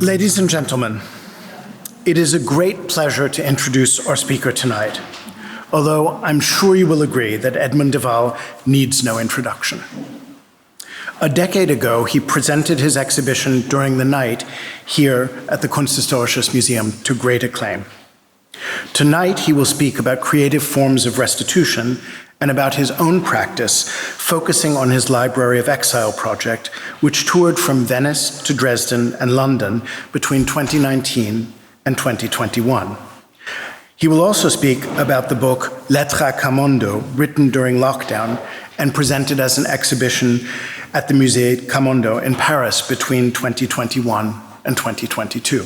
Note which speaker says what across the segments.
Speaker 1: Ladies and gentlemen, it is a great pleasure to introduce our speaker tonight, although I'm sure you will agree that Edmund de Waal needs no introduction. A decade ago, he presented his exhibition during the night here at the Kunsthistorisches Museum to great acclaim. Tonight, he will speak about creative forms of restitution and about his own practice, focusing on his Library of Exile project, which toured from Venice to Dresden and London between 2019 and 2021. He will also speak about the book Lettres, Camondo, written during lockdown and presented as an exhibition at the Musée Camondo in Paris between 2021 and 2022.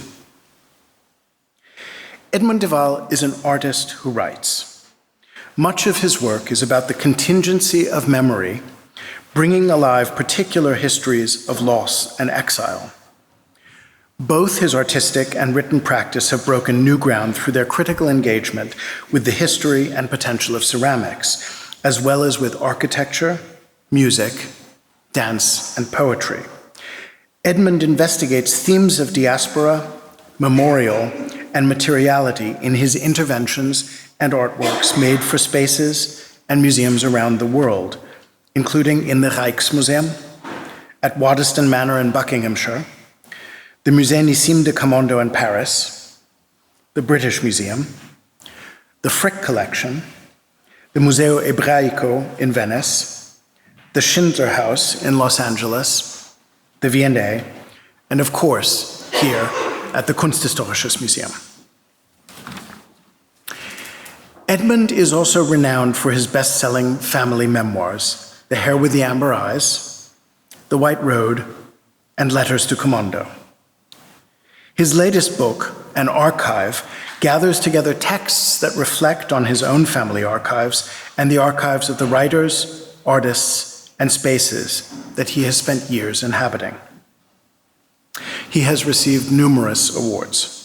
Speaker 1: Edmund de Waal is an artist who writes. Much of his work is about the contingency of memory, bringing alive particular histories of loss and exile. Both his artistic and written practice have broken new ground through their critical engagement with the history and potential of ceramics, as well as with architecture, music, dance, and poetry. Edmund investigates themes of diaspora, memorial, and materiality in his interventions and artworks made for spaces and museums around the world, including in the Rijksmuseum, at Waddesdon Manor in Buckinghamshire, the Musée Nissim de Camondo in Paris, the British Museum, the Frick Collection, the Museo Ebraico in Venice, the Schindler House in Los Angeles, the V&A, and of course, here at the Kunsthistorisches Museum. Edmund is also renowned for his best-selling family memoirs, The Hare with the Amber Eyes, The White Road, and Letters to Camondo. His latest book, An Archive, gathers together texts that reflect on his own family archives and the archives of the writers, artists, and spaces that he has spent years inhabiting. He has received numerous awards.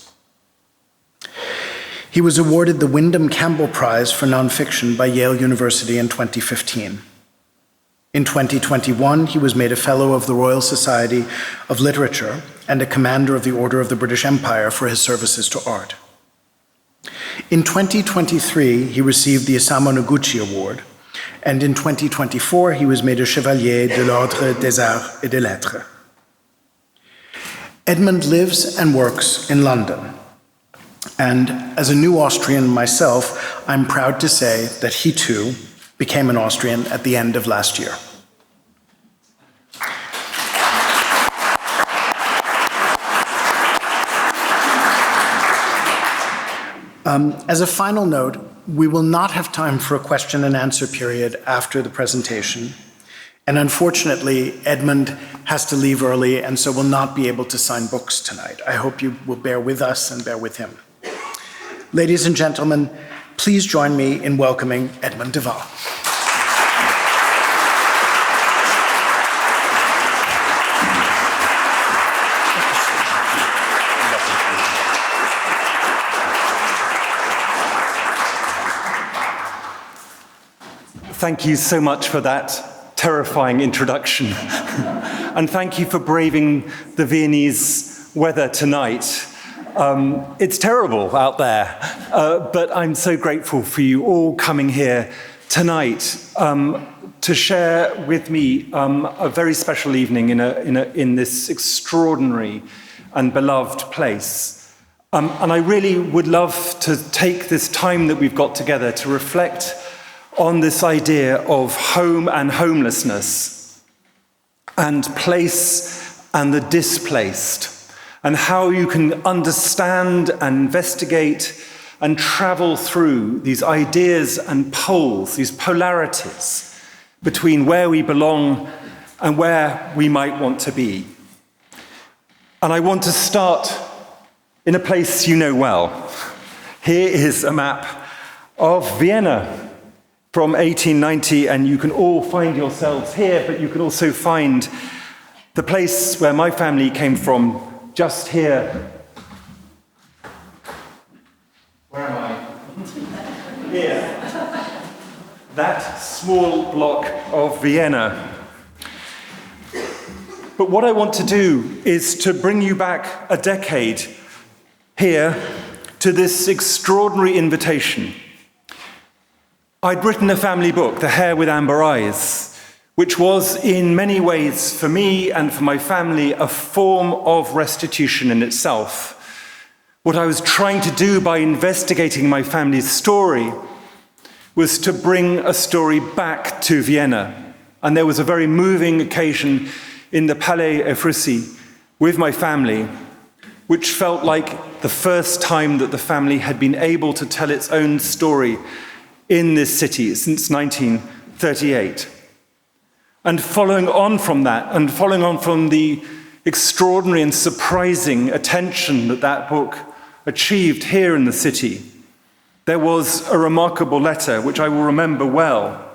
Speaker 1: He was awarded the Wyndham Campbell Prize for Nonfiction by Yale University in 2015. In 2021, he was made a Fellow of the Royal Society of Literature and a Commander of the Order of the British Empire for his services to art. In 2023, he received the Isamu Noguchi Award, and in 2024, he was made a Chevalier de l'Ordre des Arts et des Lettres. Edmund lives and works in London. And as a new Austrian myself, I'm proud to say that he too became an Austrian at the end of last year. As a final note, we will not have time for a question and answer period after the presentation. And unfortunately, Edmund has to leave early and so will not be able to sign books tonight. I hope you will bear with us and bear with him. Ladies and gentlemen, please join me in welcoming Edmund de Waal.
Speaker 2: Thank you so much for that terrifying introduction. And thank you for braving the Viennese weather tonight. It's terrible out there, but I'm so grateful for you all coming here tonight to share with me a very special evening in this extraordinary and beloved place. And I really would love to take this time that we've got together to reflect on this idea of home and homelessness, and place and the displaced, and how you can understand and investigate and travel through these ideas and poles, these polarities between where we belong and where we might want to be. And I want to start in a place you know well. Here is a map of Vienna from 1890, and you can all find yourselves here, but you can also find the place where my family came from, just here. Where am I? Here. That small block of Vienna. But what I want to do is to bring you back a decade here to this extraordinary invitation. I'd written a family book, The Hare with Amber Eyes, which was in many ways for me and for my family a form of restitution in itself. What I was trying to do by investigating my family's story was to bring a story back to Vienna. And there was a very moving occasion in the Palais Ephrussi with my family, which felt like the first time that the family had been able to tell its own story in this city since 1938. And following on from that, and following on from the extraordinary and surprising attention that that book achieved here in the city, there was a remarkable letter, which I will remember well,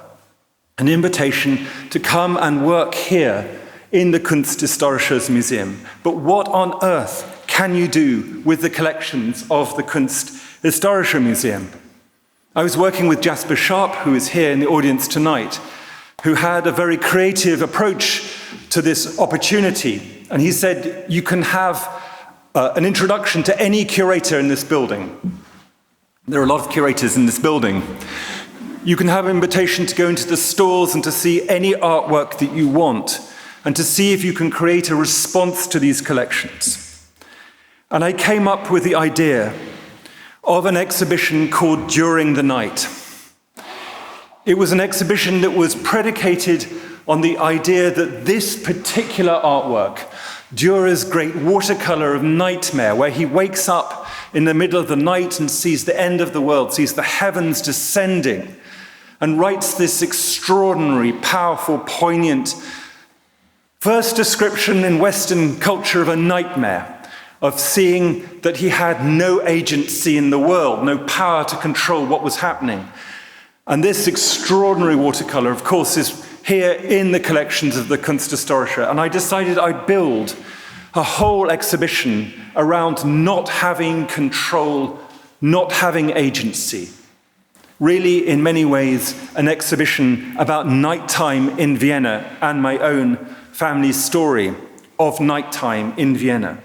Speaker 2: an invitation to come and work here in the Kunsthistorisches Museum. But what on earth can you do with the collections of the Kunsthistorische Museum? I was working with Jasper Sharp, who is here in the audience tonight, who had a very creative approach to this opportunity. And he said, you can have an introduction to any curator in this building. There are a lot of curators in this building. You can have an invitation to go into the stores and to see any artwork that you want, and to see if you can create a response to these collections. And I came up with the idea of an exhibition called During the Night. It was an exhibition that was predicated on the idea that this particular artwork, Dürer's great watercolor of Nightmare, where he wakes up in the middle of the night and sees the end of the world, sees the heavens descending, and writes this extraordinary, powerful, poignant first description in Western culture of a nightmare, of seeing that he had no agency in the world, no power to control what was happening. And this extraordinary watercolor, of course, is here in the collections of the Kunsthistorische. And I decided I'd build a whole exhibition around not having control, not having agency. Really, in many ways, an exhibition about nighttime in Vienna and my own family story of nighttime in Vienna.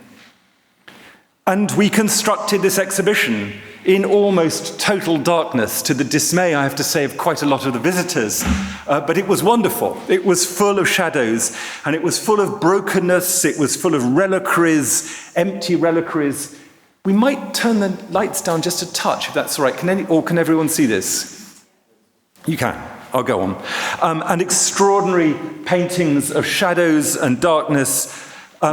Speaker 2: And we constructed this exhibition in almost total darkness, to the dismay, I have to say, of quite a lot of the visitors. But it was wonderful. It was full of shadows, and it was full of brokenness. It was full of reliquaries, empty reliquaries. We might turn the lights down just a touch, if that's all right. Can everyone see this? You can. I'll go on. And extraordinary paintings of shadows and darkness,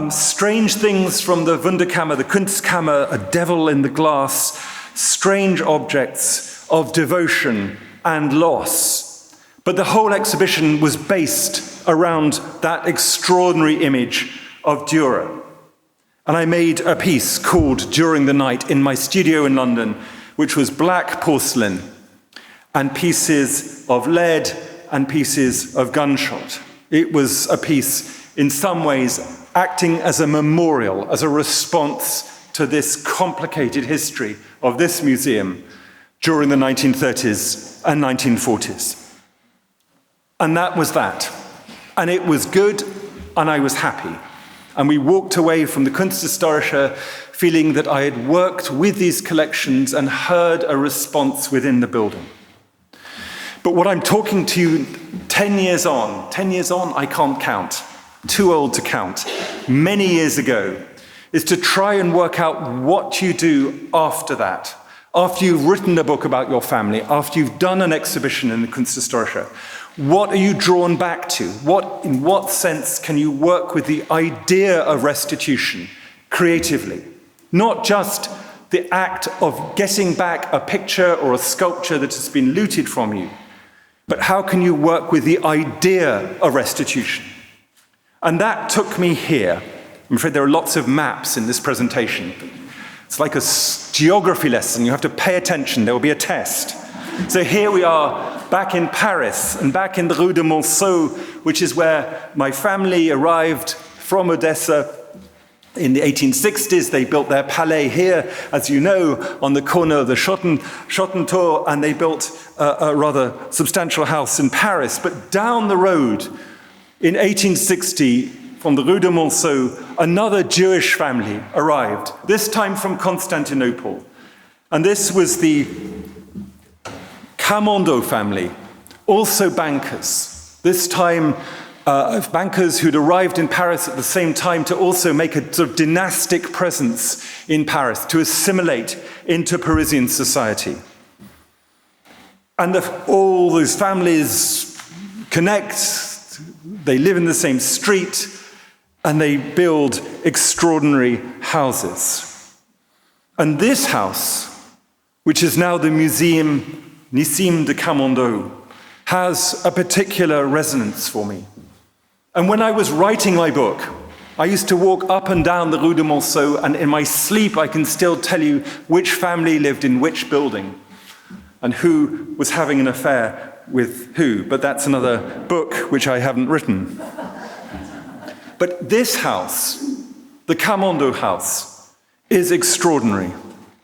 Speaker 2: strange things from the Wunderkammer, the Kunstkammer, a devil in the glass, strange objects of devotion and loss. But the whole exhibition was based around that extraordinary image of Dürer. And I made a piece called During the Night in my studio in London, which was black porcelain and pieces of lead and pieces of gunshot. It was a piece, in some ways, acting as a memorial, as a response to this complicated history of this museum during the 1930s and 1940s. And that was that. And it was good, and I was happy. And we walked away from the Kunsthistorische feeling that I had worked with these collections and heard a response within the building. But what I'm talking to you 10 years on, I can't count, too old to count, many years ago, is to try and work out what you do after that. After you've written a book about your family, after you've done an exhibition in the Kunsthistorische, what are you drawn back to? In what sense can you work with the idea of restitution creatively? Not just the act of getting back a picture or a sculpture that has been looted from you, but how can you work with the idea of restitution? And that took me here. I'm afraid there are lots of maps in this presentation. It's like a geography lesson. You have to pay attention. There will be a test. So here we are back in Paris and back in the Rue de Monceau, which is where my family arrived from Odessa in the 1860s. They built their palais here, as you know, on the corner of the Schottentor, and they built a rather substantial house in Paris. But down the road, in 1860, from the Rue de Monceau, another Jewish family arrived, this time from Constantinople. And this was the Camondo family, also bankers. This time, bankers who'd arrived in Paris at the same time to also make a sort of dynastic presence in Paris, to assimilate into Parisian society. And all those families connect, they live in the same street, and they build extraordinary houses. And this house, which is now the Museum Nissim de Camondo, has a particular resonance for me. And when I was writing my book, I used to walk up and down the Rue de Monceau, and in my sleep I can still tell you which family lived in which building and who was having an affair with who. But that's another book which I haven't written. But this house, the Camondo house, is extraordinary.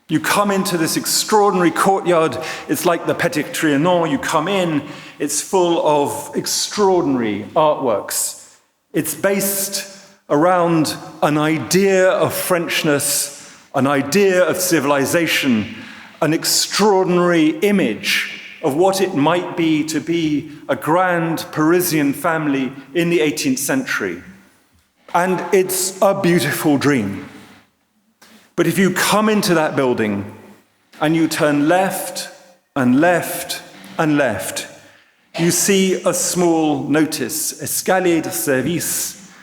Speaker 2: You come into this extraordinary courtyard, it's like the Petit Trianon, you come in, it's full of extraordinary artworks. It's based around an idea of Frenchness, an idea of civilization, an extraordinary image of what it might be to be a grand Parisian family in the 18th century. And it's a beautiful dream. But if you come into that building and you turn left and left and left, you see a small notice, escalier de service,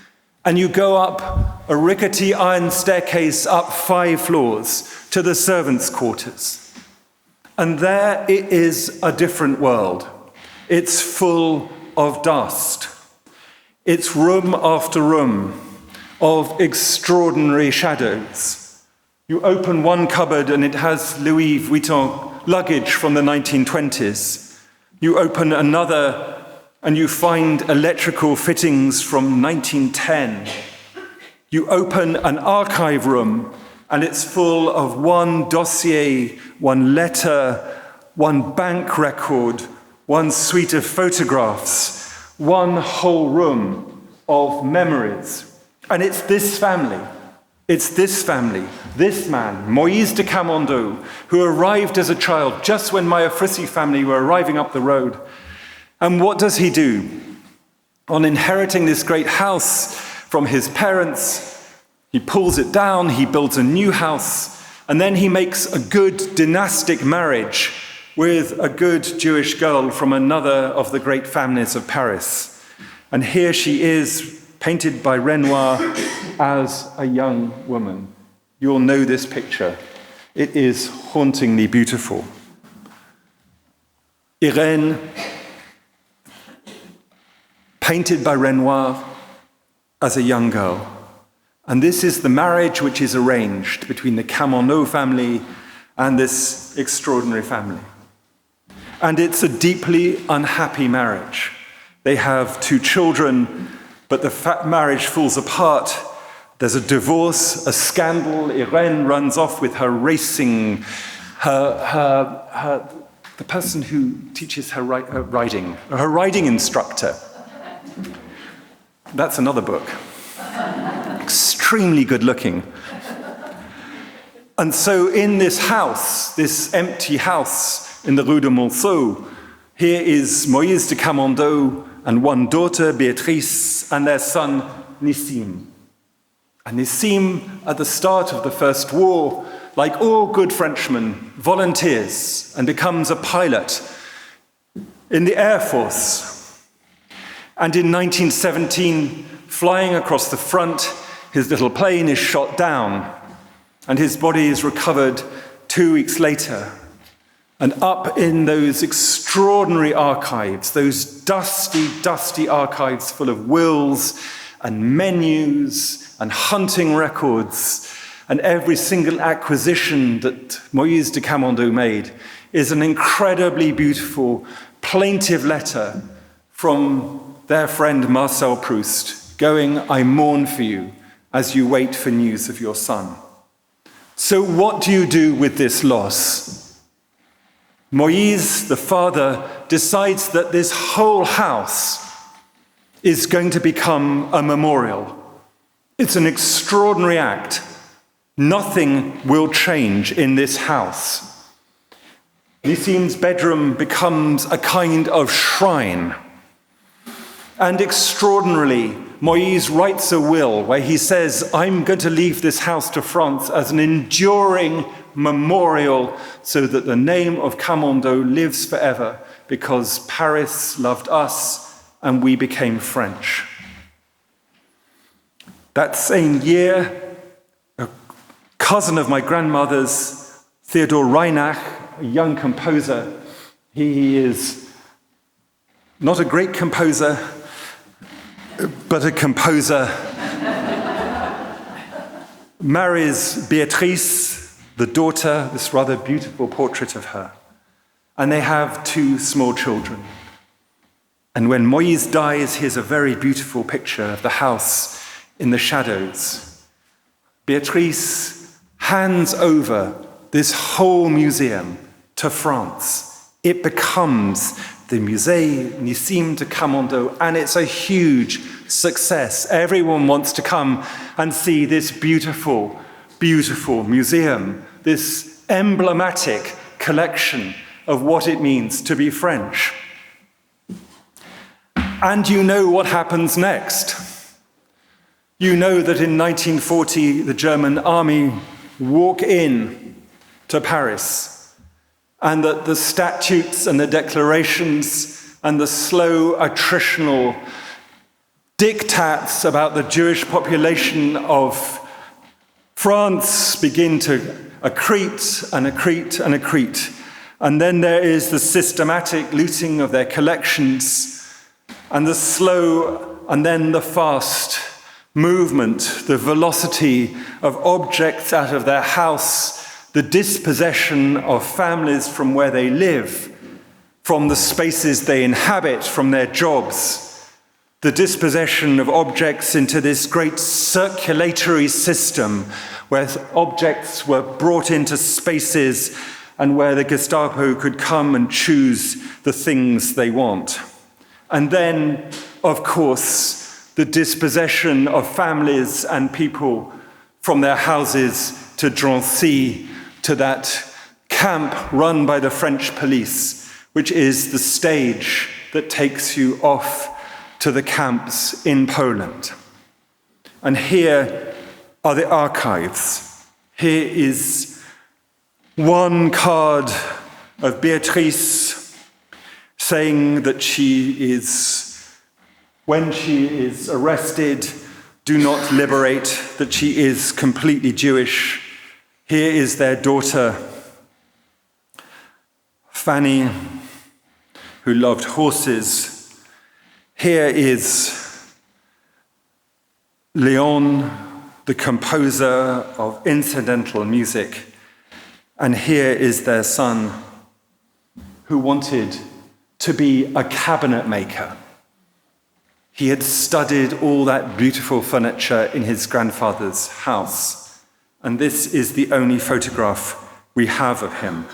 Speaker 2: and you go up a rickety iron staircase up 5 floors to the servants' quarters. And there it is a different world. It's full of dust. It's room after room of extraordinary shadows. You open one cupboard and it has Louis Vuitton luggage from the 1920s. You open another and you find electrical fittings from 1910. You open an archive room and it's full of one dossier, one letter, one bank record, one suite of photographs, one whole room of memories. And it's this family. It's this family, this man, Moïse de Camondo, who arrived as a child just when my Afrisi family were arriving up the road. And what does he do? On inheriting this great house from his parents, he pulls it down, he builds a new house, and then he makes a good dynastic marriage with a good Jewish girl from another of the great families of Paris. And here she is, painted by Renoir as a young woman. You'll know this picture. It is hauntingly beautiful. Irène, painted by Renoir as a young girl. And this is the marriage which is arranged between the Camondo family and this extraordinary family. And it's a deeply unhappy marriage. They have 2 children, but the marriage falls apart. There's a divorce, a scandal. Irène runs off with her racing, the person who teaches her riding, her riding instructor. That's another book. Extremely good looking. And so in this house, this empty house in the Rue de Monceau, here is Moïse de Camondo and one daughter, Beatrice, and their son, Nissim. And Nissim, at the start of the First War, like all good Frenchmen, volunteers and becomes a pilot in the Air Force. And in 1917, flying across the front, his little plane is shot down, and his body is recovered 2 weeks later. And up in those extraordinary archives, those dusty, dusty archives full of wills and menus and hunting records, and every single acquisition that Moïse de Camondo made, is an incredibly beautiful, plaintive letter from their friend Marcel Proust, going, "I mourn for you as you wait for news of your son." So what do you do with this loss? Moïse, the father, decides that this whole house is going to become a memorial, It's an extraordinary act. Nothing will change in this house. Nissim's bedroom becomes a kind of shrine. And extraordinarily, Moïse writes a will where he says, I'm going to leave this house to France as an enduring memorial so that the name of Camondo lives forever because Paris loved us and we became French. That same year, a cousin of my grandmother's, Theodor Reinach, a young composer, he is not a great composer, but a composer, marries Beatrice, the daughter, this rather beautiful portrait of her. And they have 2 small children. And when Moïse dies, here's a very beautiful picture of the house in the shadows. Beatrice hands over this whole museum to France. It becomes the Musée Nissim de Camondo, and it's a huge success. Everyone wants to come and see this beautiful, beautiful museum, this emblematic collection of what it means to be French. And you know what happens next. You know that in 1940, the German army walk in to Paris, and that the statutes and the declarations and the slow attritional diktats about the Jewish population of France begin to accrete and accrete and accrete. And then there is the systematic looting of their collections and the slow and then the fast movement, the velocity of objects out of their house, the dispossession of families from where they live, from the spaces they inhabit, from their jobs, the dispossession of objects into this great circulatory system where objects were brought into spaces and where the Gestapo could come and choose the things they want. And then, of course, the dispossession of families and people from their houses to Drancy, to that camp run by the French police, which is the stage that takes you off to the camps in Poland. And here are the archives. Here is one card of Beatrice saying that when she is arrested, do not liberate, that she is completely Jewish. Here is their daughter, Fanny, who loved horses. Here is Leon, the composer of incidental music. And here is their son, who wanted to be a cabinet maker. He had studied all that beautiful furniture in his grandfather's house. And this is the only photograph we have of him.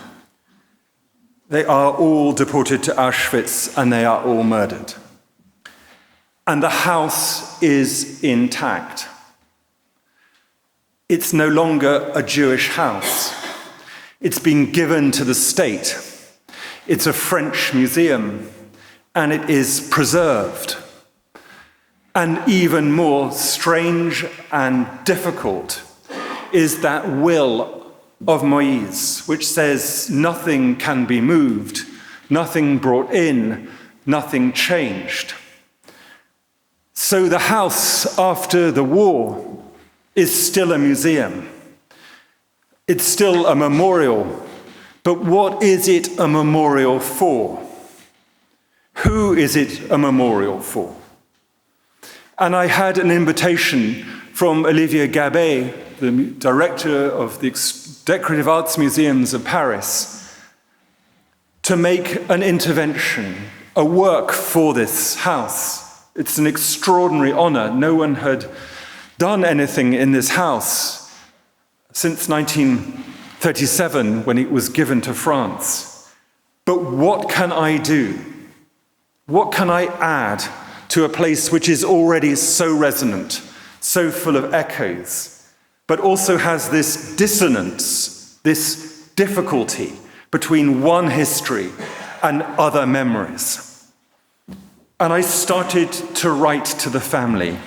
Speaker 2: They are all deported to Auschwitz and they are all murdered. And the house is intact. It's no longer a Jewish house. It's been given to the state. It's a French museum and it is preserved. And even more strange and difficult is that will of Moïse, which says nothing can be moved, nothing brought in, nothing changed. So the house after the war is still a museum. It's still a memorial. But what is it a memorial for? Who is it a memorial for? And I had an invitation from Olivier Gabet, the director of the Decorative Arts Museums of Paris, to make an intervention, a work for this house. It's an extraordinary honor. No one had done anything in this house since 1937, when it was given to France. But what can I do? What can I add to a place which is already so resonant, so full of echoes, but also has this dissonance, this difficulty between one history and other memories. And I started to write to the family.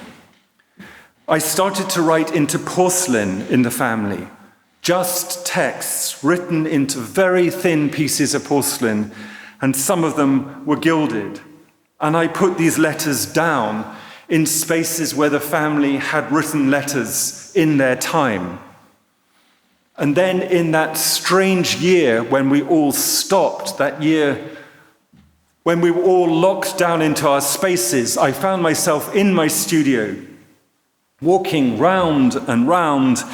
Speaker 2: I started to write into porcelain in the family, just texts written into very thin pieces of porcelain, and some of them were gilded. And I put these letters down in spaces where the family had written letters in their time. And then in that strange year when we all stopped, that year when we were all locked down into our spaces, I found myself in my studio, walking round and round,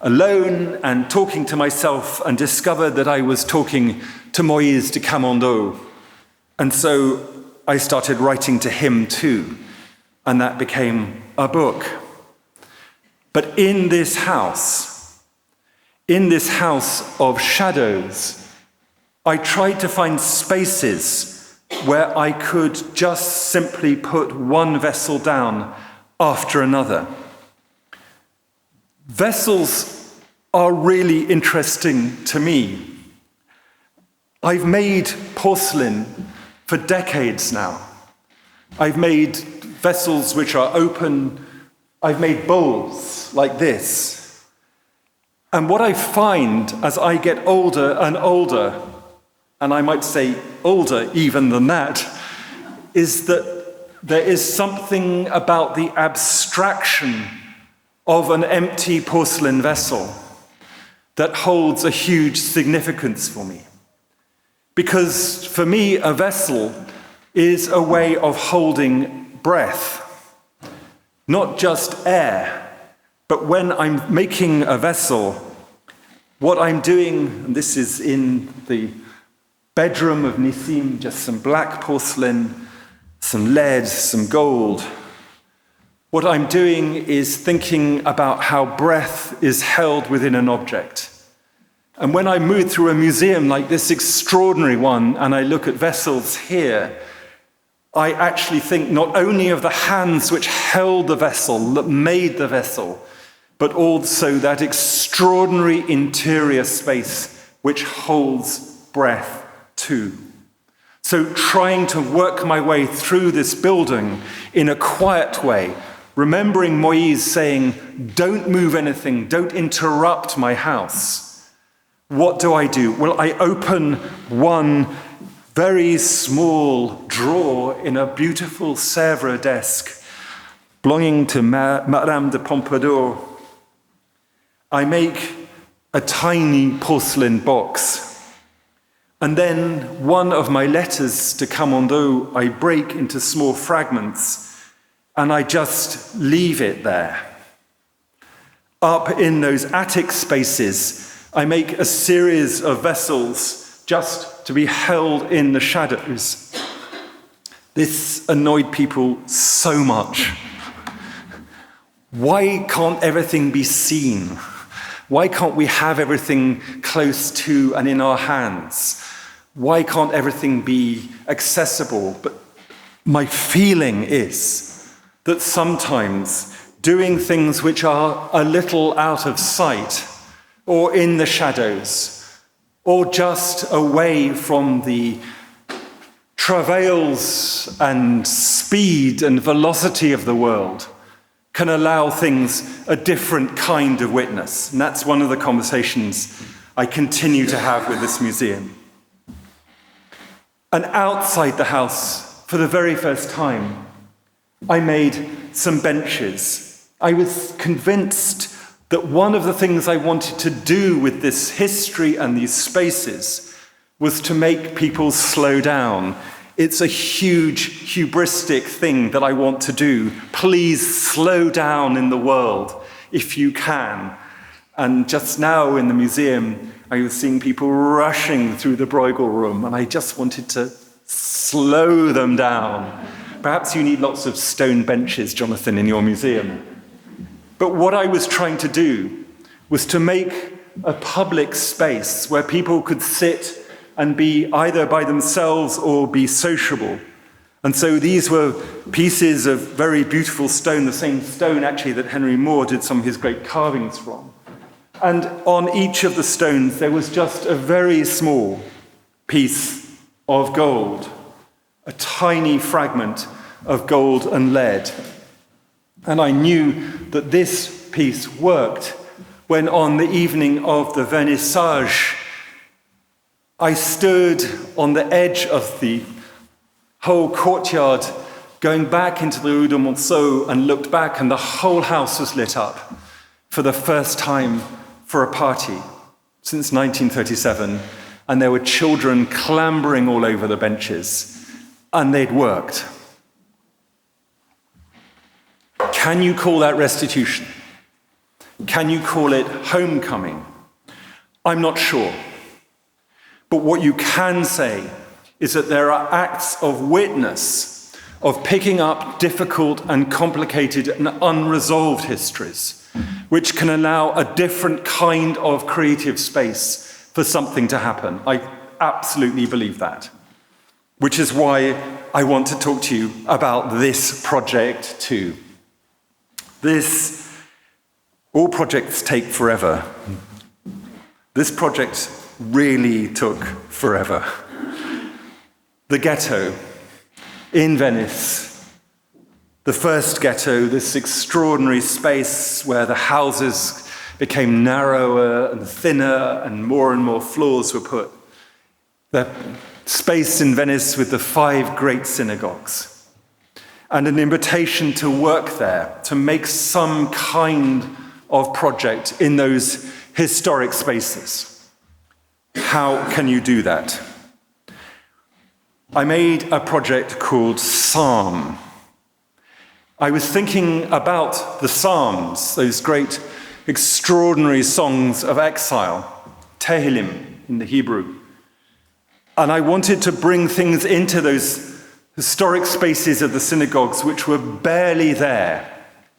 Speaker 2: alone and talking to myself, and discovered that I was talking to Moïse de Camondo. And so I started writing to him too, and that became a book. But in this house of shadows, I tried to find spaces where I could just simply put one vessel down after another. Vessels are really interesting to me. I've made porcelain for decades now. I've made vessels which are open. I've made bowls like this. And what I find as I get older and older, and I might say older even than that, is that there is something about the abstraction of an empty porcelain vessel that holds a huge significance for me. Because for me, a vessel is a way of holding breath, not just air, but when I'm making a vessel, what I'm doing, and this is in the bedroom of Nissim, just some black porcelain, some lead, some gold. What I'm doing is thinking about how breath is held within an object. And when I move through a museum like this extraordinary one, and I look at vessels here, I actually think not only of the hands which held the vessel, that made the vessel, but also that extraordinary interior space which holds breath too. So trying to work my way through this building in a quiet way, remembering Moïse saying, don't move anything, don't interrupt my house. What do? Well, I open one very small drawer in a beautiful Sèvres desk belonging to Madame de Pompadour. I make a tiny porcelain box. And then one of my letters to Camondo, I break into small fragments and I just leave it there. Up in those attic spaces, I make a series of vessels just to be held in the shadows. This annoyed people so much. Why can't everything be seen? Why can't we have everything close to and in our hands? Why can't everything be accessible? But my feeling is that sometimes doing things which are a little out of sight, or in the shadows, or just away from the travails and speed and velocity of the world, can allow things a different kind of witness. And that's one of the conversations I continue to have with this museum. And outside the house, for the very first time, I made some benches. I was convinced that one of the things I wanted to do with this history and these spaces was to make people slow down. It's a huge, hubristic thing that I want to do. Please slow down in the world if you can. And just now in the museum, I was seeing people rushing through the Bruegel room, and I just wanted to slow them down. Perhaps you need lots of stone benches, Jonathan, in your museum. But what I was trying to do was to make a public space where people could sit and be either by themselves or be sociable. And so these were pieces of very beautiful stone, the same stone actually that Henry Moore did some of his great carvings from. And on each of the stones there was just a very small piece of gold, a tiny fragment of gold and lead. And I knew that this piece worked when on the evening of the vernissage, I stood on the edge of the whole courtyard, going back into the Rue de Monceau, and looked back, and the whole house was lit up for the first time for a party since 1937, and there were children clambering all over the benches, and they'd worked. Can you call that restitution? Can you call it homecoming? I'm not sure. But what you can say is that there are acts of witness, of picking up difficult and complicated and unresolved histories, which can allow a different kind of creative space for something to happen. I absolutely believe that, which is why I want to talk to you about this project too. All projects take forever. This project really took forever. The ghetto in Venice, the first ghetto, this extraordinary space where the houses became narrower and thinner and more floors were put. The space in Venice with the 5 great synagogues. And an invitation to work there, to make some kind of project in those historic spaces. How can you do that? I made a project called Psalm. I was thinking about the Psalms, those great, extraordinary songs of exile, Tehillim in the Hebrew. And I wanted to bring things into those historic spaces of the synagogues which were barely there.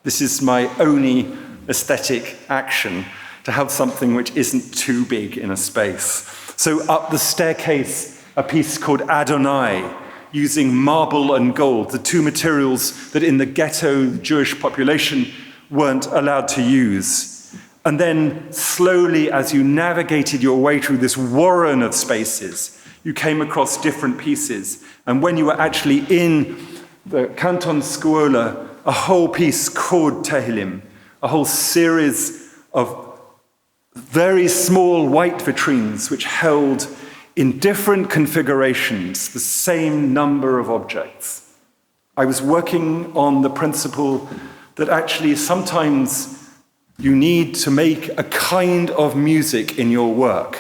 Speaker 2: This is my only aesthetic action, to have something which isn't too big in a space. So up the staircase, a piece called Adonai, using marble and gold, the 2 materials that in the ghetto Jewish population weren't allowed to use. And then slowly, as you navigated your way through this warren of spaces, you came across different pieces. And when you were actually in the Canton Scuola, a whole piece called Tehillim, a whole series of very small white vitrines which held in different configurations the same number of objects. I was working on the principle that actually sometimes you need to make a kind of music in your work.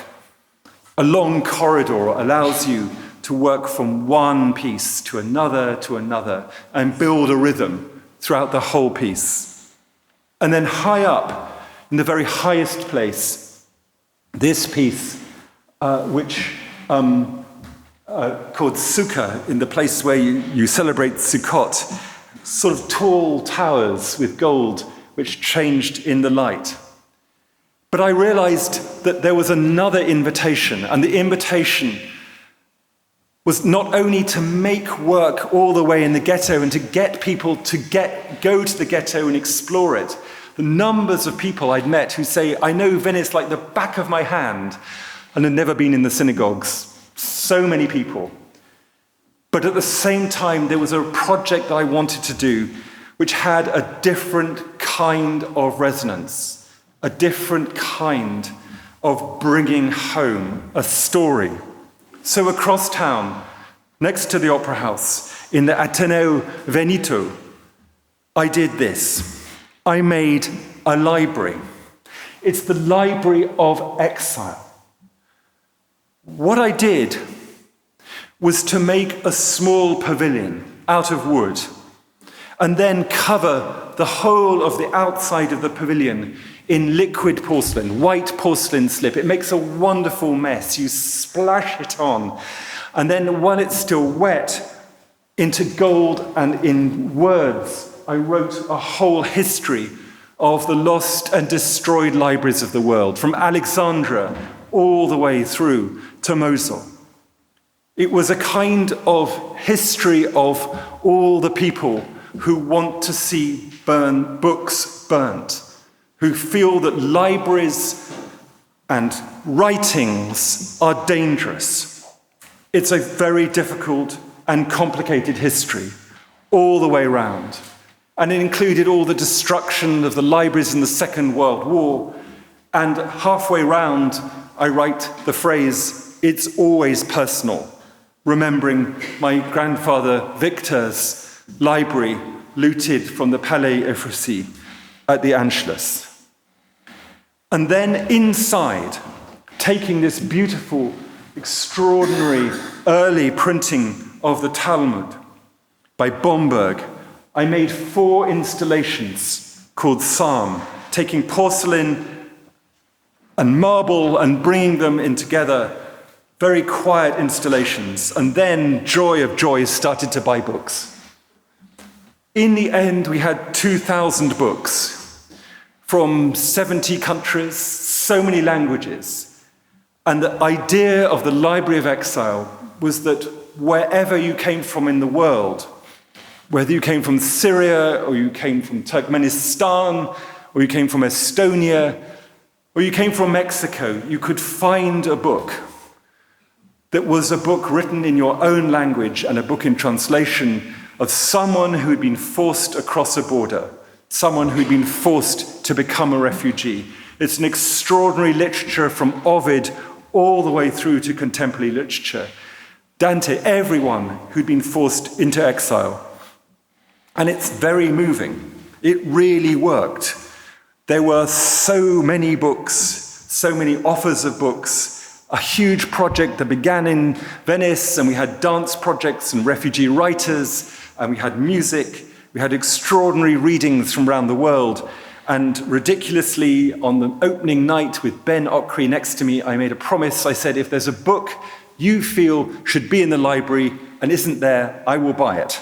Speaker 2: A long corridor allows you to work from one piece to another, and build a rhythm throughout the whole piece. And then high up, in the very highest place, this piece, which called Sukkah, in the place where you celebrate Sukkot, sort of tall towers with gold, which changed in the light. But I realized that there was another invitation, and the invitation was not only to make work all the way in the ghetto and to get people to go to the ghetto and explore it. The numbers of people I'd met who say, I know Venice like the back of my hand, and had never been in the synagogues. So many people. But at the same time, there was a project that I wanted to do which had a different kind of resonance, a different kind of bringing home a story. So across town, next to the Opera House, in the Ateneo Veneto, I did this. I made a library. It's the Library of Exile. What I did was to make a small pavilion out of wood and then cover the whole of the outside of the pavilion in liquid porcelain, white porcelain slip. It makes a wonderful mess. You splash it on. And then while it's still wet, into gold and in words, I wrote a whole history of the lost and destroyed libraries of the world, from Alexandria all the way through to Mosul. It was a kind of history of all the people who want to see books burnt, who feel that libraries and writings are dangerous. It's a very difficult and complicated history all the way round. And it included all the destruction of the libraries in the Second World War. And halfway round, I write the phrase, "It's always personal," remembering my grandfather Victor's library looted from the Palais Ephrussi at the Anschluss. And then inside, taking this beautiful, extraordinary early printing of the Talmud by Bomberg, I made 4 installations called Psalm, taking porcelain and marble and bringing them in together, very quiet installations. And then, joy of joys, started to buy books. In the end, we had 2,000 books from 70 countries, so many languages. And the idea of the Library of Exile was that wherever you came from in the world, whether you came from Syria, or you came from Turkmenistan, or you came from Estonia, or you came from Mexico, you could find a book that was a book written in your own language and a book in translation of someone who had been forced across a border, someone who had been forced to become a refugee. It's an extraordinary literature from Ovid all the way through to contemporary literature. Dante, everyone who'd been forced into exile. And it's very moving. It really worked. There were so many books, so many offers of books, a huge project that began in Venice, and we had dance projects and refugee writers, and we had music, we had extraordinary readings from around the world. And ridiculously, on the opening night with Ben Okri next to me, I made a promise. I said, if there's a book you feel should be in the library and isn't there, I will buy it.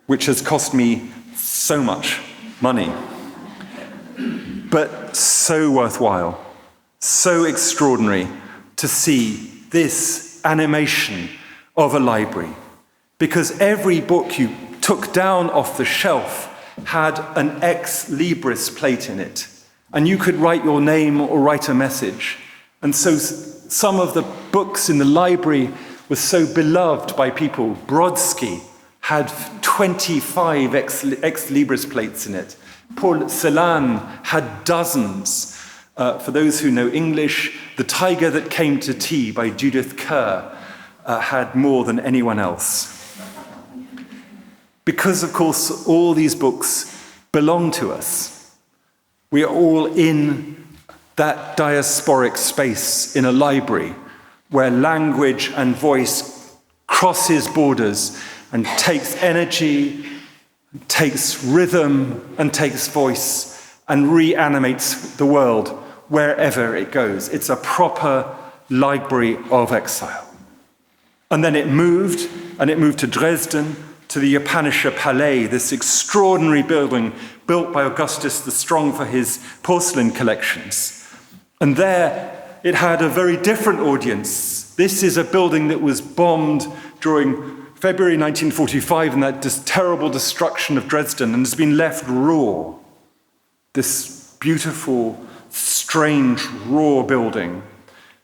Speaker 2: Which has cost me so much money. But so worthwhile, so extraordinary to see this animation of a library. Because every book you took down off the shelf had an ex libris plate in it. And you could write your name or write a message. And so some of the books in the library were so beloved by people. Brodsky had 25 ex libris plates in it. Paul Celan had dozens. For those who know English, The Tiger That Came to Tea by Judith Kerr had more than anyone else. Because, of course, all these books belong to us. We are all in that diasporic space in a library where language and voice crosses borders and takes energy, takes rhythm, and takes voice, and reanimates the world wherever it goes. It's a proper library of exile. And then it moved to Dresden, to the Japanische Palais, this extraordinary building built by Augustus the Strong for his porcelain collections. And there it had a very different audience. This is a building that was bombed during February 1945 and that terrible destruction of Dresden, and has been left raw. This beautiful, strange, raw building.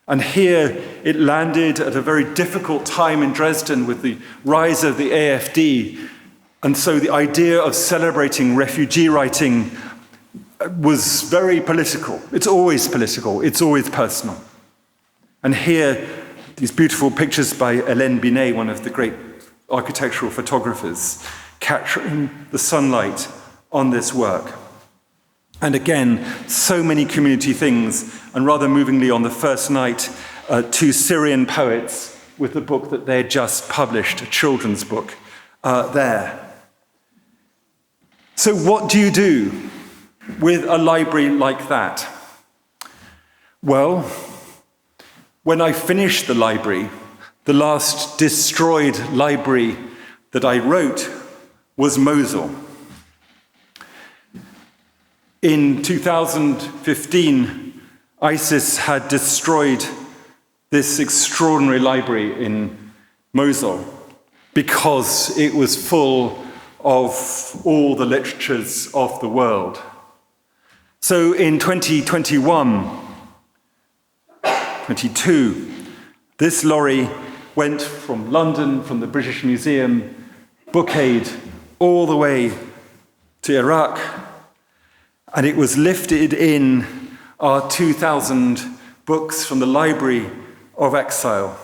Speaker 2: And here it landed at a very difficult time in Dresden with the rise of the AfD. And so the idea of celebrating refugee writing was very political. It's always political. It's always personal. And here, these beautiful pictures by Hélène Binet, one of the great architectural photographers, capturing the sunlight on this work. And again, so many community things, and rather movingly on the first night, 2 Syrian poets with the book that they had just published, a children's book, there. So what do you do with a library like that? Well, when I finished the library, the last destroyed library that I wrote was Mosul. In 2015, ISIS had destroyed this extraordinary library in Mosul because it was full of all the literatures of the world. So in 22, this lorry went from London, from the British Museum, bookade, all the way to Iraq, and it was lifted in our 2,000 books from the Library of Exile.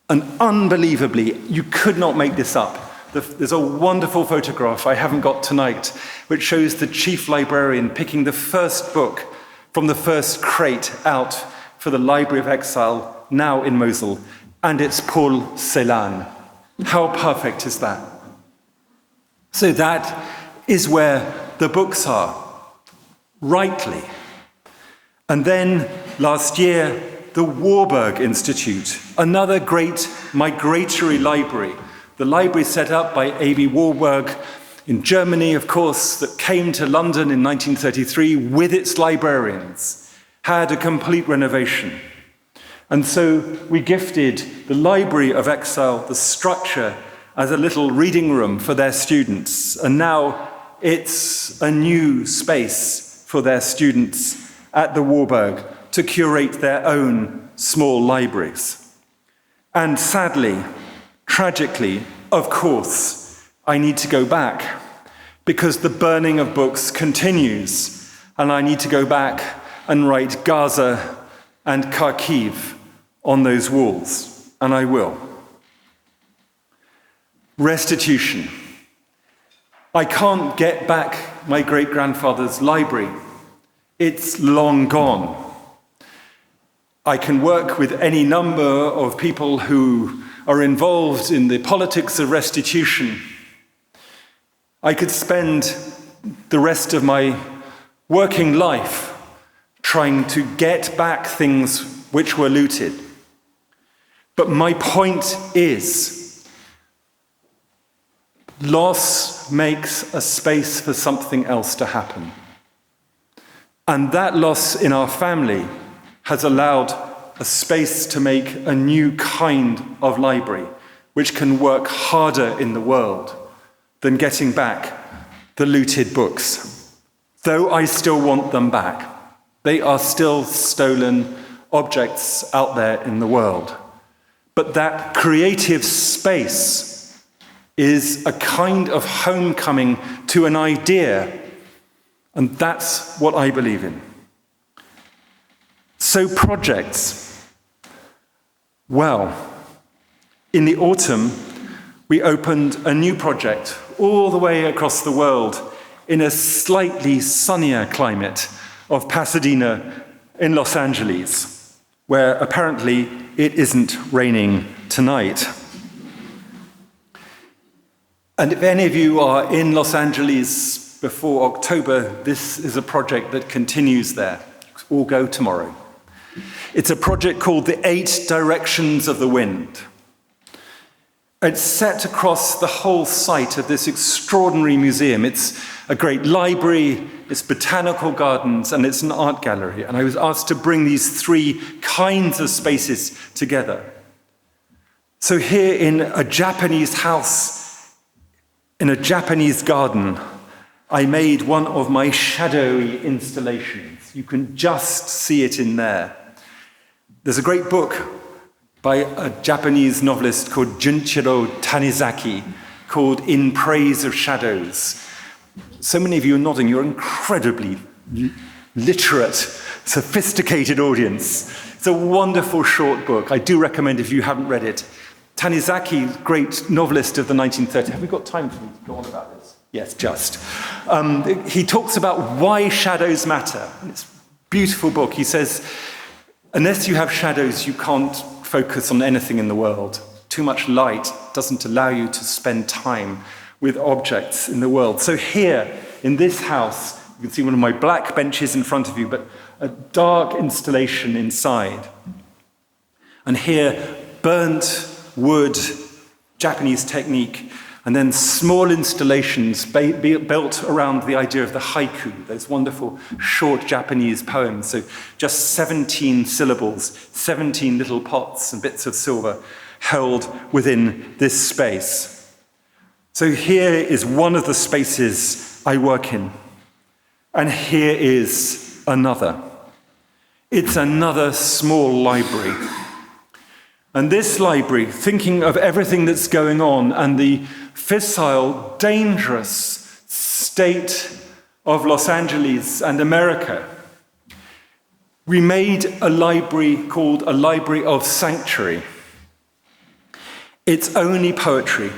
Speaker 2: And unbelievably, you could not make this up. There's a wonderful photograph I haven't got tonight, which shows the chief librarian picking the first book from the first crate out for the Library of Exile, now in Mosul, and it's Paul Celan. How perfect is that? So that is where the books are, rightly. And then last year, the Warburg Institute, another great migratory library, the library set up by A.B. Warburg in Germany, of course, that came to London in 1933 with its librarians, had a complete renovation. And so we gifted the Library of Exile the structure as a little reading room for their students. And now it's a new space for their students at the Warburg to curate their own small libraries. And sadly, tragically, of course, I need to go back because the burning of books continues, and I need to go back and write Gaza and Kharkiv on those walls, and I will. Restitution. I can't get back my great-grandfather's library. It's long gone. I can work with any number of people who are involved in the politics of restitution. I could spend the rest of my working life trying to get back things which were looted. But my point is, loss makes a space for something else to happen. And that loss in our family has allowed a space to make a new kind of library, which can work harder in the world than getting back the looted books. Though I still want them back. They are still stolen objects out there in the world. But that creative space is a kind of homecoming to an idea, and that's what I believe in. So projects. Well, in the autumn, we opened a new project all the way across the world in a slightly sunnier climate of Pasadena in Los Angeles, where apparently it isn't raining tonight. And if any of you are in Los Angeles before October, this is a project that continues there. We'll go tomorrow. It's a project called The 8 Directions of the Wind. It's set across the whole site of this extraordinary museum. It's a great library, it's botanical gardens, and it's an art gallery. And I was asked to bring these three kinds of spaces together. So here in a Japanese house, in a Japanese garden, I made one of my shadowy installations. You can just see it in there. There's a great book by a Japanese novelist called Junichiro Tanizaki called In Praise of Shadows. So many of you are nodding. You're an incredibly literate, sophisticated audience. It's a wonderful short book. I do recommend if you haven't read it. Tanizaki, great novelist of the 1930s. Have we got time for me to go on about this? Yes, just. He talks about why shadows matter. It's a beautiful book. He says, unless you have shadows, you can't focus on anything in the world. Too much light doesn't allow you to spend time with objects in the world. So here, in this house, you can see one of my black benches in front of you, but a dark installation inside. And here, burnt wood, Japanese technique, And then small installations built around the idea of the haiku, those wonderful short Japanese poems. So just 17 syllables, 17 little pots and bits of silver held within this space. So here is one of the spaces I work in. And here is another. It's another small library. And this library, thinking of everything that's going on and the fissile, dangerous state of Los Angeles and America, we made a library called a Library of Sanctuary. It's only poetry.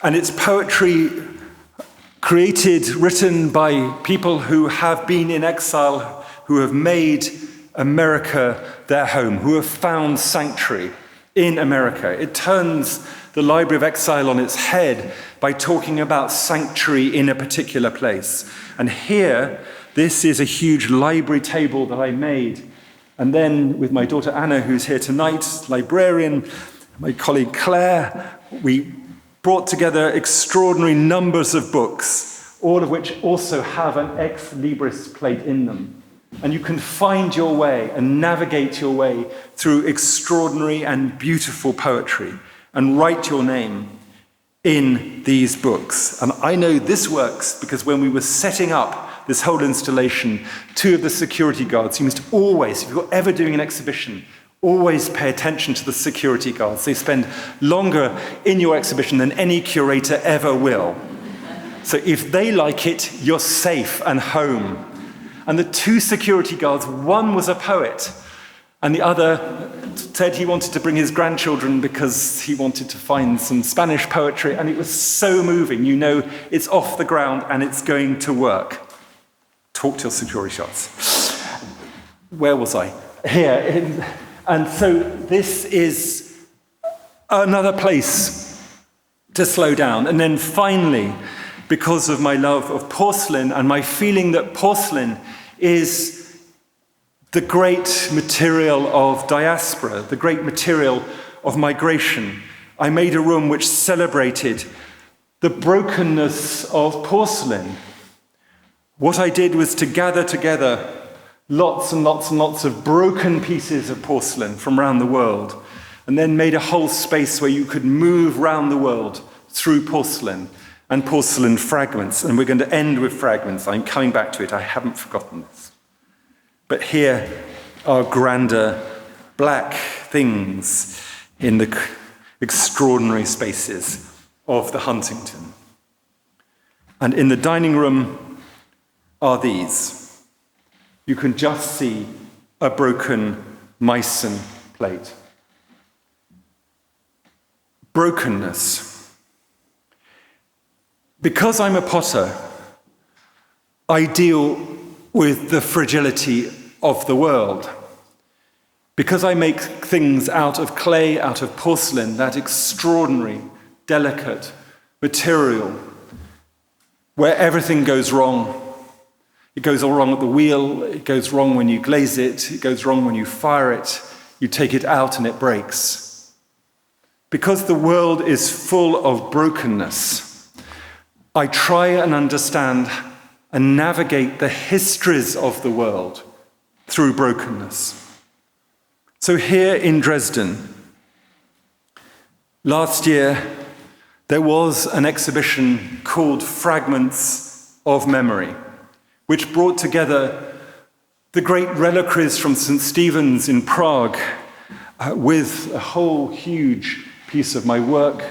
Speaker 2: And it's poetry created, written by people who have been in exile, who have made America their home, who have found sanctuary in America. It turns the Library of Exile on its head by talking about sanctuary in a particular place. And here, this is a huge library table that I made. And then with my daughter Anna, who's here tonight, librarian, my colleague Claire, we brought together extraordinary numbers of books, all of which also have an ex libris plate in them. And you can find your way and navigate your way through extraordinary and beautiful poetry and write your name in these books. And I know this works because when we were setting up this whole installation, two of the security guards, you must always, if you're ever doing an exhibition, always pay attention to the security guards. They spend longer in your exhibition than any curator ever will. So if they like it, you're safe and home. And the two security guards, one was a poet, and the other said he wanted to bring his grandchildren because he wanted to find some Spanish poetry, and it was so moving. You know it's off the ground and it's going to work. Talk to your security guards. Where was I? Here. And so this is another place to slow down. And then finally, because of my love of porcelain and my feeling that porcelain is the great material of diaspora, the great material of migration, I made a room which celebrated the brokenness of porcelain. What I did was to gather together lots and lots and lots of broken pieces of porcelain from around the world, and then made a whole space where you could move around the world through porcelain and porcelain fragments. And we're going to end with fragments. I'm coming back to it. I haven't forgotten this. But here are grander black things in the extraordinary spaces of the Huntington. And in the dining room are these. You can just see a broken Meissen plate. Brokenness. Because I'm a potter, I deal with the fragility of the world. Because I make things out of clay, out of porcelain, that extraordinary, delicate material, where everything goes wrong. It goes all wrong at the wheel, it goes wrong when you glaze it, it goes wrong when you fire it, you take it out and it breaks. Because the world is full of brokenness, I try and understand and navigate the histories of the world through brokenness. So here in Dresden, last year, there was an exhibition called Fragments of Memory, which brought together the great reliquaries from St. Stephen's in Prague with a whole huge piece of my work,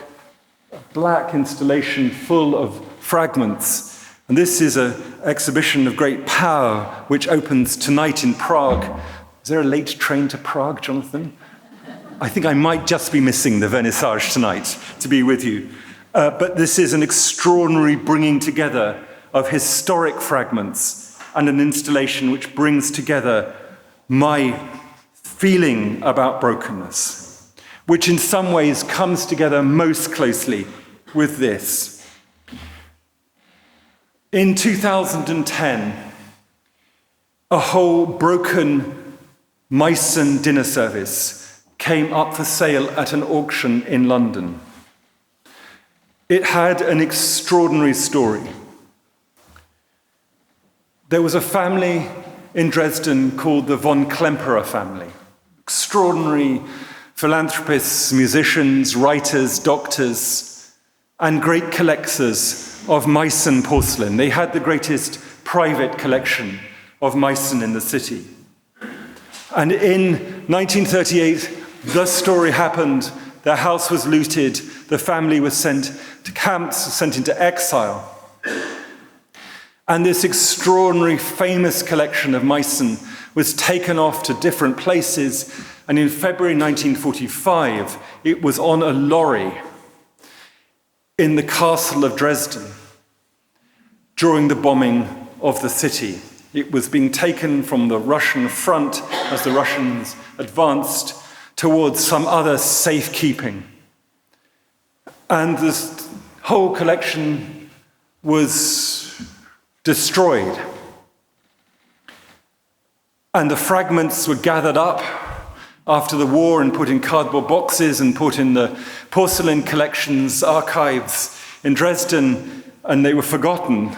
Speaker 2: a black installation full of fragments. And this is an exhibition of great power, which opens tonight in Prague. Is there a late train to Prague, Jonathan? I think I might just be missing the vernissage tonight to be with you. But this is an extraordinary bringing together of historic fragments and an installation which brings together my feeling about brokenness, which in some ways comes together most closely with this. In 2010, a whole broken Meissen dinner service came up for sale at an auction in London. It had an extraordinary story. There was a family in Dresden called the von Klemperer family. Extraordinary philanthropists, musicians, writers, doctors, and great collectors of Meissen porcelain. They had the greatest private collection of Meissen in the city. And in 1938, the story happened. Their house was looted. The family was sent to camps, sent into exile. And this extraordinary, famous collection of Meissen was taken off to different places. And in February 1945, it was on a lorry in the castle of Dresden during the bombing of the city. It was being taken from the Russian front as the Russians advanced towards some other safekeeping. And this whole collection was destroyed. And the fragments were gathered up after the war and put in cardboard boxes and put in the porcelain collections archives in Dresden, and they were forgotten,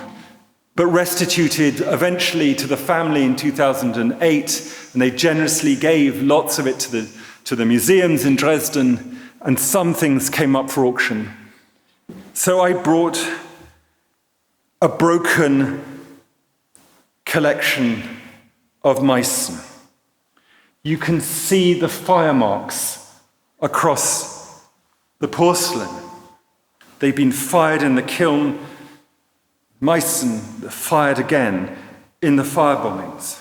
Speaker 2: but restituted eventually to the family in 2008, and they generously gave lots of it to the museums in Dresden, and some things came up for auction. So I brought a broken collection of Meissen. You can see the fire marks across the porcelain. They've been fired in the kiln. Meissen fired again in the fire bombings.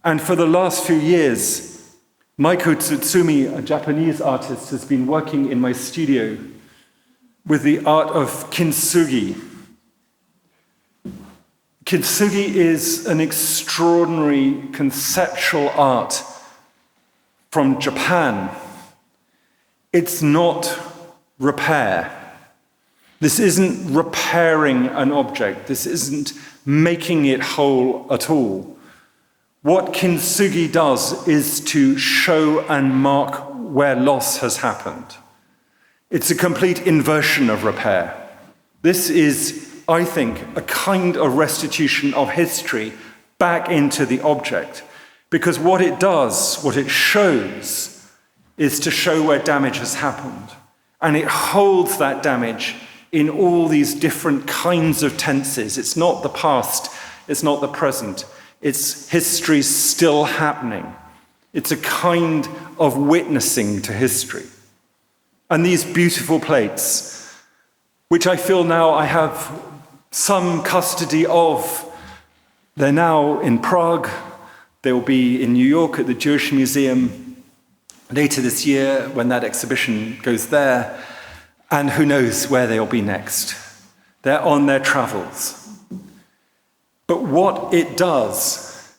Speaker 2: And for the last few years, Maiko Tsutsumi, a Japanese artist, has been working in my studio with the art of kintsugi. Kintsugi is an extraordinary conceptual art from Japan. It's not repair. This isn't repairing an object. This isn't making it whole at all. What kintsugi does is to show and mark where loss has happened. It's a complete inversion of repair. This is, I think, a kind of restitution of history back into the object. Because what it does, what it shows, is to show where damage has happened. And it holds that damage in all these different kinds of tenses. It's not the past, it's not the present, it's history still happening. It's a kind of witnessing to history. And these beautiful plates, which I feel now I have some custody of, they're now in Prague, they'll be in New York at the Jewish Museum later this year when that exhibition goes there, and who knows where they'll be next. They're on their travels. But what it does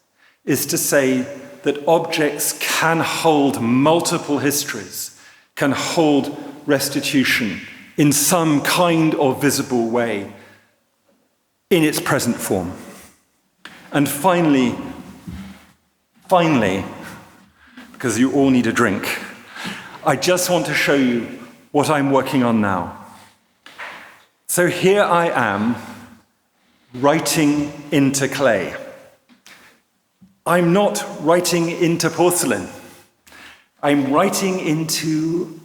Speaker 2: is to say that objects can hold multiple histories, can hold restitution in some kind of visible way in its present form. And finally, because you all need a drink, I just want to show you what I'm working on now. So here I am, writing into clay. I'm not writing into porcelain. I'm writing into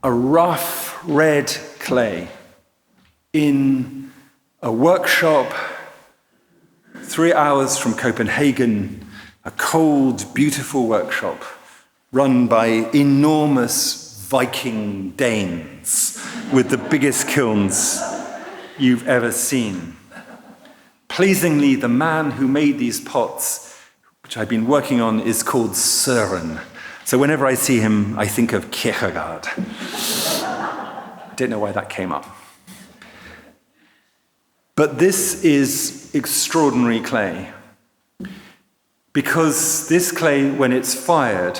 Speaker 2: a rough red clay in a workshop 3 hours from Copenhagen, a cold, beautiful workshop run by enormous Viking Danes with the biggest kilns you've ever seen. Pleasingly, the man who made these pots, which I've been working on, is called Søren. So whenever I see him, I think of Kierkegaard. Don't know why that came up. But this is extraordinary clay, because this clay, when it's fired,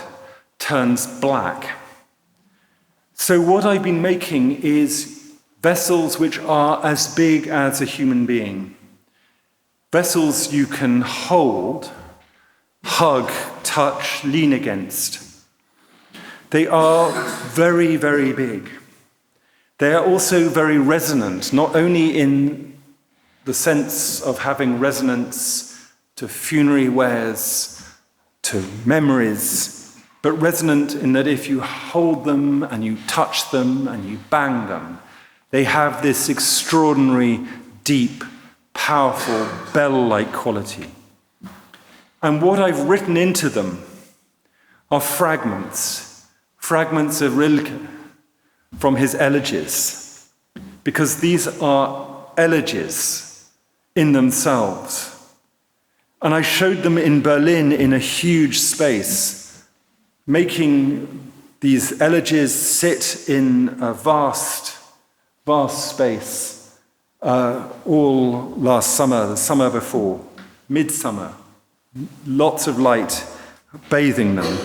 Speaker 2: turns black. So what I've been making is vessels which are as big as a human being. Vessels you can hold, hug, touch, lean against. They are very, very big. They are also very resonant, not only in the sense of having resonance to funerary wares, to memories, but resonant in that if you hold them and you touch them and you bang them, they have this extraordinary, deep, powerful, bell-like quality. And what I've written into them are fragments of Rilke from his elegies, because these are elegies in themselves. And I showed them in Berlin in a huge space, making these elegies sit in a vast space, all last summer, the summer before, midsummer, lots of light bathing them,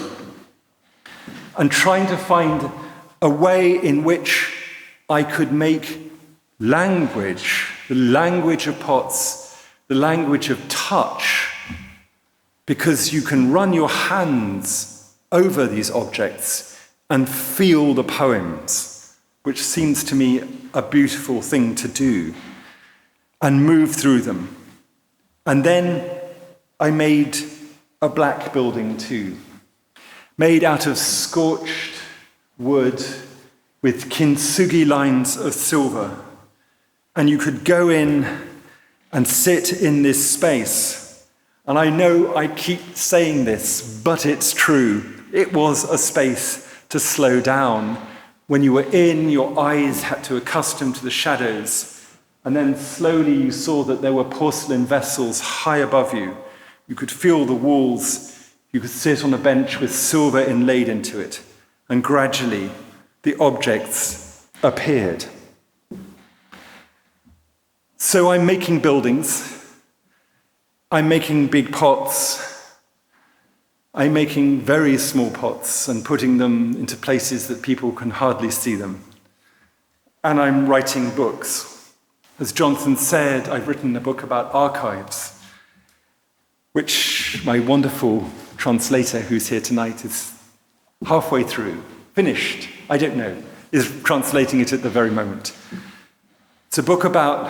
Speaker 2: and trying to find a way in which I could make language, the language of pots, the language of touch, because you can run your hands over these objects and feel the poems, which seems to me a beautiful thing to do, and move through them. And then I made a black building too, made out of scorched wood with kintsugi lines of silver. And you could go in and sit in this space. And I know I keep saying this, but it's true. It was a space to slow down. When you were in, your eyes had to accustom to the shadows. And then slowly you saw that there were porcelain vessels high above you. You could feel the walls. You could sit on a bench with silver inlaid into it. And gradually, the objects appeared. So I'm making buildings. I'm making big pots. I'm making very small pots and putting them into places that people can hardly see them. And I'm writing books. As Johnson said, I've written a book about archives, which my wonderful translator, who's here tonight, is halfway through, finished, I don't know, is translating it at the very moment. It's a book about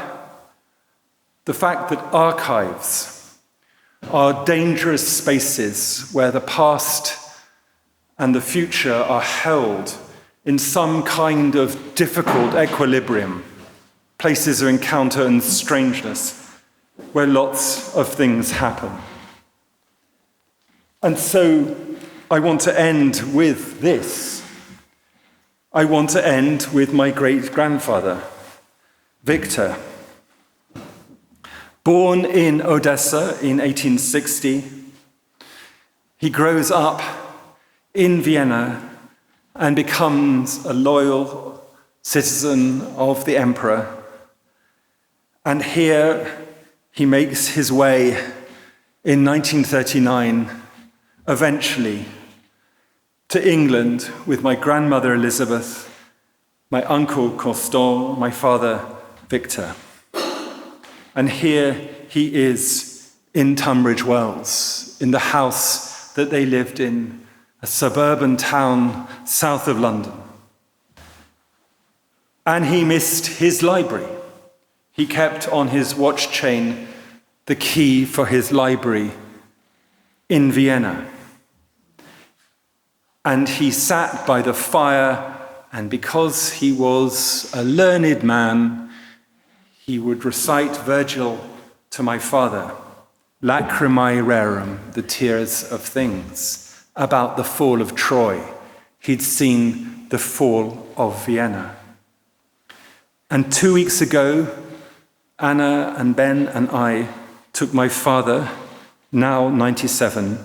Speaker 2: the fact that archives are dangerous spaces where the past and the future are held in some kind of difficult equilibrium, places of encounter and strangeness, where lots of things happen. And so I want to end with this. I want to end with my great-grandfather, Victor. Born in Odessa in 1860, he grows up in Vienna and becomes a loyal citizen of the emperor. And here he makes his way in 1939, eventually, to England with my grandmother Elizabeth, my uncle Constant, my father Victor. And here he is in Tunbridge Wells, in the house that they lived in, a suburban town south of London. And he missed his library. He kept on his watch chain the key for his library in Vienna. And he sat by the fire, and because he was a learned man, he would recite Virgil to my father, Lacrimae rerum, the tears of things, about the fall of Troy. He'd seen the fall of Vienna. And 2 weeks ago, Anna and Ben and I took my father, now 97,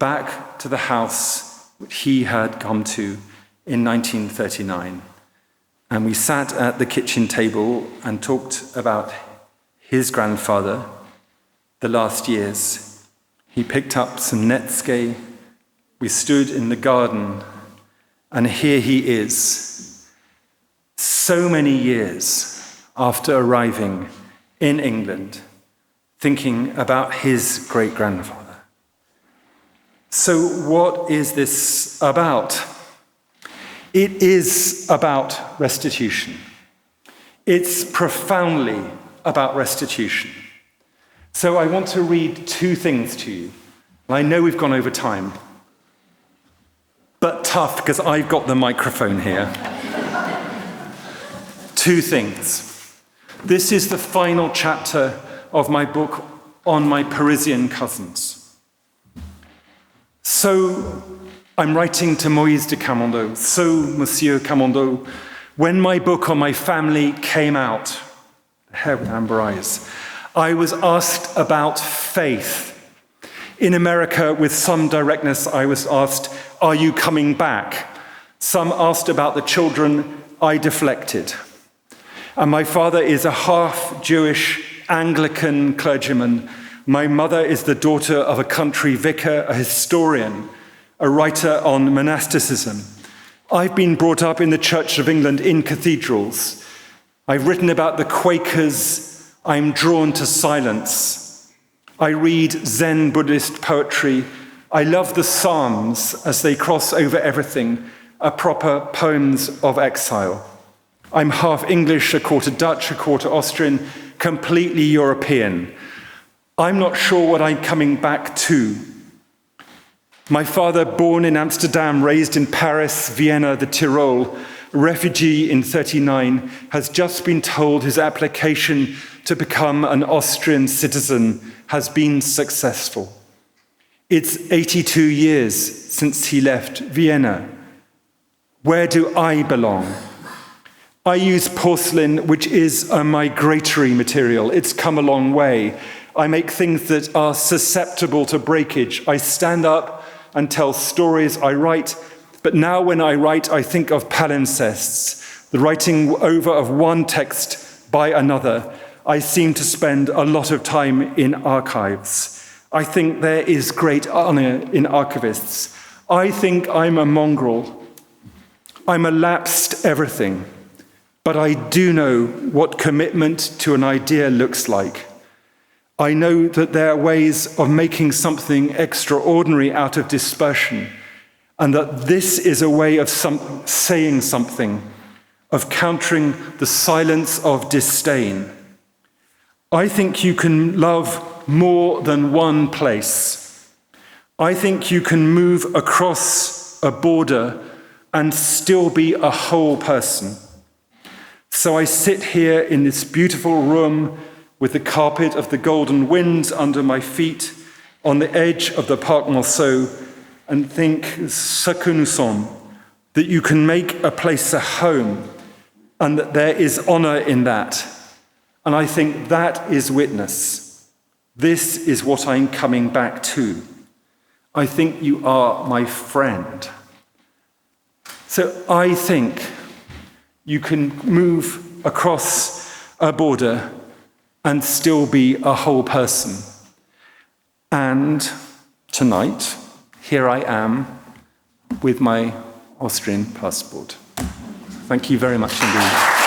Speaker 2: back to the house which he had come to in 1939. And we sat at the kitchen table and talked about his grandfather, the last years. He picked up some netske. We stood in the garden, and here he is, so many years after arriving in England, thinking about his great-grandfather. So what is this about? It is about restitution. It's profoundly about restitution. So I want to read two things to you. I know we've gone over time, but tough because I've got the microphone here. Two things. This is the final chapter of my book on my Parisian cousins. So I'm writing to Moïse de Camondo. So, Monsieur Camondo, when my book on my family came out, the hair with amber eyes, I was asked about faith. In America, with some directness, I was asked, are you coming back? Some asked about the children, I deflected. And my father is a half-Jewish Anglican clergyman. My mother is the daughter of a country vicar, a historian, a writer on monasticism. I've been brought up in the Church of England in cathedrals. I've written about the Quakers. I'm drawn to silence. I read Zen Buddhist poetry. I love the Psalms as they cross over everything, are proper poems of exile. I'm half English, a quarter Dutch, a quarter Austrian, completely European. I'm not sure what I'm coming back to. My father, born in Amsterdam, raised in Paris, Vienna, the Tyrol, refugee in 1939, has just been told his application to become an Austrian citizen has been successful. It's 82 years since he left Vienna. Where do I belong? I use porcelain, which is a migratory material. It's come a long way. I make things that are susceptible to breakage. I stand up and tell stories. I write, but now when I write, I think of palimpsests, the writing over of one text by another. I seem to spend a lot of time in archives. I think there is great honor in archivists. I think I'm a mongrel. I'm a lapsed everything. But I do know what commitment to an idea looks like. I know that there are ways of making something extraordinary out of dispersion, and that this is a way of saying something, of countering the silence of disdain. I think you can love more than one place. I think you can move across a border and still be a whole person. So I sit here in this beautiful room with the carpet of the golden winds under my feet on the edge of the Parc Monceau and think, ce que nous sommes, that you can make a place a home and that there is honor in that. And I think that is witness. This is what I'm coming back to. I think you are my friend. So I think you can move across a border and still be a whole person. And tonight, here I am with my Austrian passport. Thank you very much indeed.